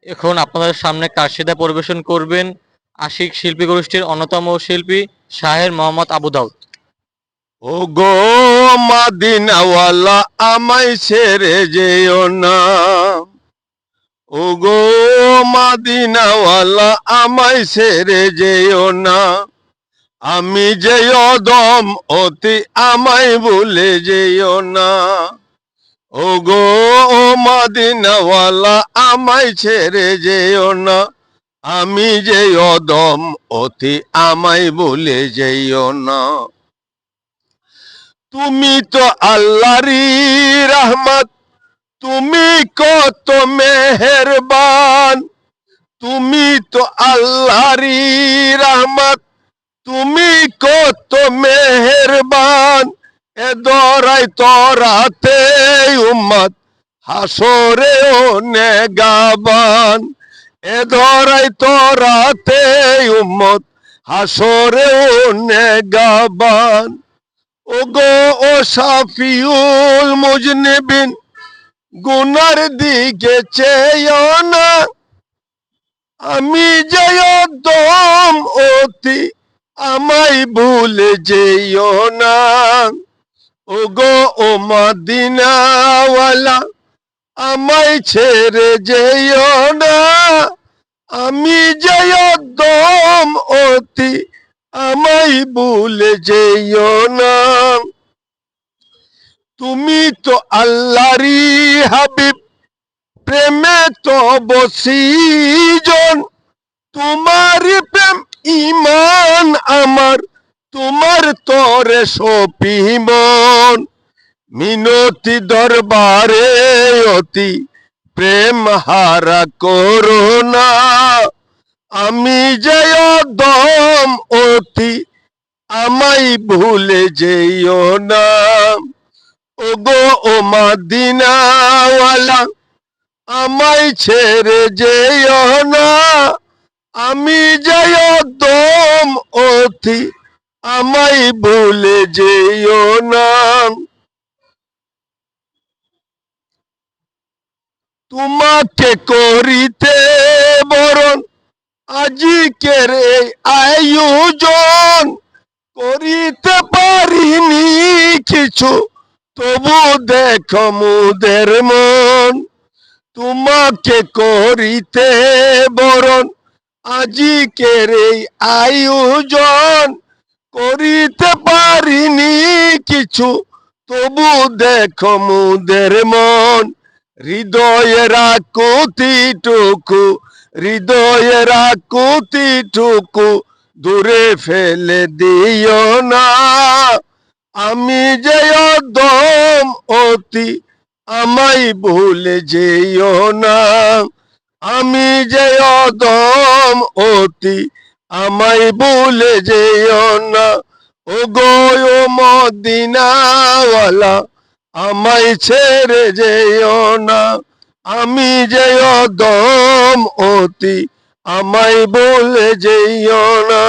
এখন আপনাদের সামনে কাশিদা পরিবেশন করবেন আশিক শিল্পী গোষ্ঠীর অন্যতম শিল্পী শাহের মোহাম্মদ আবু দাউদ। ও গো মাদিনাওয়ালা আমায় ছেড়ে যেও না, ও গো মাদিনাওয়ালা আমায় ছেড়ে যেও না, আমি যে অদম অতি আমায় ভুলে যেও না, ও গো মাদিনাওয়ালা আমায় ছেড়ে যেও না, আমি যে অদম অতি আমায় ভুলে যেও না। তুমি তো আল্লাহরই রহমত, তুমি কত মেহেরবান, তুমি তো আল্লাহরই রহমত, তুমি কত মেহেরবান, এ দরাই তরাতে উম্মত হাসরে ও নেগাবান, এ দরাই তরাতে উম্মত হাসরে ও নেগাবান। ও গো ও শাফিউল মুজনিবিন, গুনার দিকে চেয়েও না, আমি যে দম অতি আমায় ভুলে যেও না, ও গো ও মদিনাওয়ালা আমায় ছেড়ে যেও না, আমি যে দম অতি আমায় ভুলে যেও না। তুমি তো আল্লাহরই হাবিব, প্রেমে তো বসিজন, তোমার প্রেম ইমান আমার, তোমার তরে সপিমন, মিনতি দরবারে অতি প্রেম হারা করো না, আমি যে দম অতি আমায় ভুলে যেও না, ও গো ও মদিনাওয়ালা আমায় ছেড়ে যেও না, আমি যে দম অতি আমায় ভুলে যেও না। তোমাকে করিতে বরণ আজিকের এই আয়োজন, করিতে পারিনি কিছু তবু দেখো মুদের মন, তোমাকে করিতে বরণ আজিকের এই আয়োজন, করিতে পারিনি কিছু তবু দেখো মুদের মন, হৃদয়ের আকুতিটুকু, হৃদয়ের আকুতিটুকু দূরে ফেলে দিও না, আমি যে দম অতি আমায় ভুলে যেও না, আমি যে দম অতি আমায় ভুলে যেও না, ও গো ও মদিনাওয়ালা আমায় ছেড়ে যেও না, আমি যে দম অতি আমায় ভুলে যেও না।